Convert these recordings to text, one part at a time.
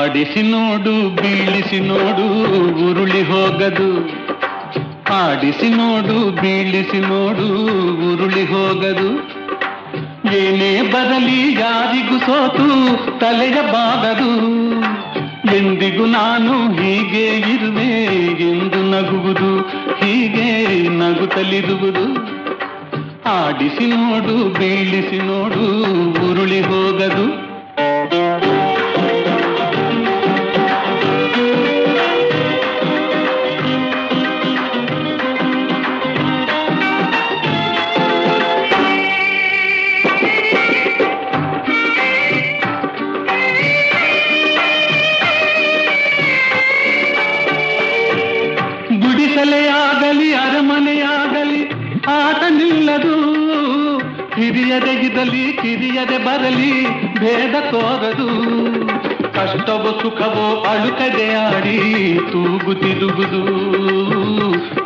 ಆಡಿಸಿ ನೋಡು ಬೀಳಿಸಿ ನೋಡು ಉರುಳಿ ಹೋಗದು. ಆಡಿಸಿ ನೋಡು ಬೀಳಿಸಿ ನೋಡು ಉರುಳಿ ಹೋಗದು. ಏನೇ ಬರಲಿ ಯಾರಿಗೂ ಸೋತು ತಲೆಯ ಬಾಗದು. ಎಂದಿಗೂ ನಾನು ಹೀಗೆ ಇರುವೆ ಎಂದು ನಗುವುದು, ಹೀಗೆ ನಗುತ್ತಲಿರುವುದು. ಆಡಿಸಿ ನೋಡು ಬೀಳಿಸಿ ನೋಡು ಉರುಳಿ ಹೋಗದು. ಗುಡಿಸಲೆಯಾಗಲಿ ಅರಮನೆಯಾಗಲಿ ಆಟ ನಿಲ್ಲದು. ಹಿರಿಯದೆ ಇರಲಿ ಕಿರಿಯದೆ ಬರಲಿ ಭೇದ ತೋರದು. ಕಷ್ಟವೋ ಸುಖವೋ ಅಳುಕದೆ ಆಡಿ ತೂಗುತ್ತಿರುವುದು,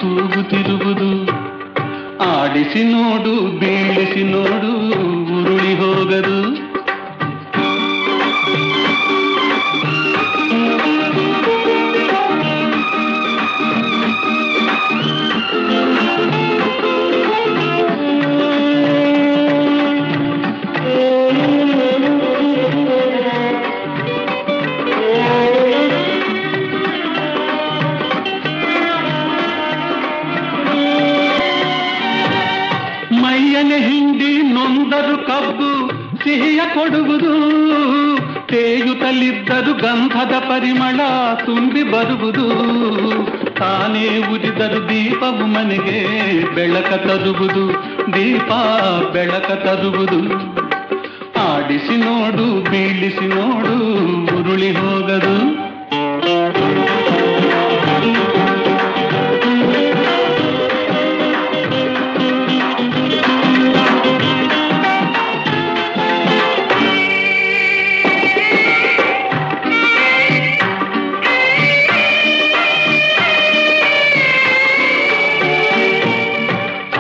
ತೂಗುತ್ತಿರುವುದು. ಆಡಿಸಿ ನೋಡು ಬೀಳಿಸಿ ನೋಡು ಉರುಳಿ ಹೋಗದು. ಮೈಯನೆ ಹಿಂಡಿ ನೊಂದರು ಕಬ್ಬು ಸಿಹಿಯ ಕೊಡುವುದು. ತೇಯುತ್ತಲಿದ್ದರು ಗಂಧದ ಪರಿಮಳ ತುಂಬಿ ಬರುವುದು. ತಾನೇ ಉರಿದರು ದೀಪವು ಮನೆಗೆ ಬೆಳಕ ತರುವುದು, ದೀಪ ಬೆಳಕ ತರುವುದು. ಆಡಿಸಿ ನೋಡು ಬೀಳಿಸಿ ನೋಡು ಉರುಳಿ ಹೋಗದು.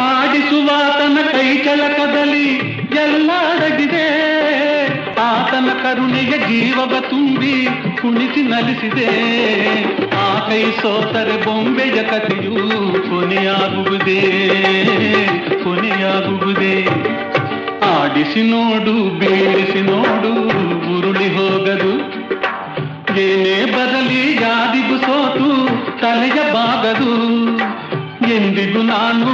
ಆಡಿಸುವಾತನ ಕೈ ಕೆಳಕದಲ್ಲಿ ಎಲ್ಲ ಅಡಗಿದೆ. ಆತನ ಕರುಣೆಯ ಜೀವವ ತುಂಬಿ ಕುಣಿಸಿ ನಲಿಸಿದೆ. ಆ ಕೈ ಸೋತರೆ ಬೊಂಬೆಯ ಕಥೆಯು ಕೊನೆಯಾಗುವುದೇ, ಕೊನೆಯಾಗುವುದೇ. ಆಡಿಸಿ ನೋಡು ಬೀಳಿಸಿ ನೋಡು ಉರುಳಿ ಹೋಗದು. ಏನೇ ಬರಲಿ ಯಾರಿಗೂ ಸೋತು ತಲೆಯ ಬಾಗದು. ಎಂದಿಗೂ ನಾನು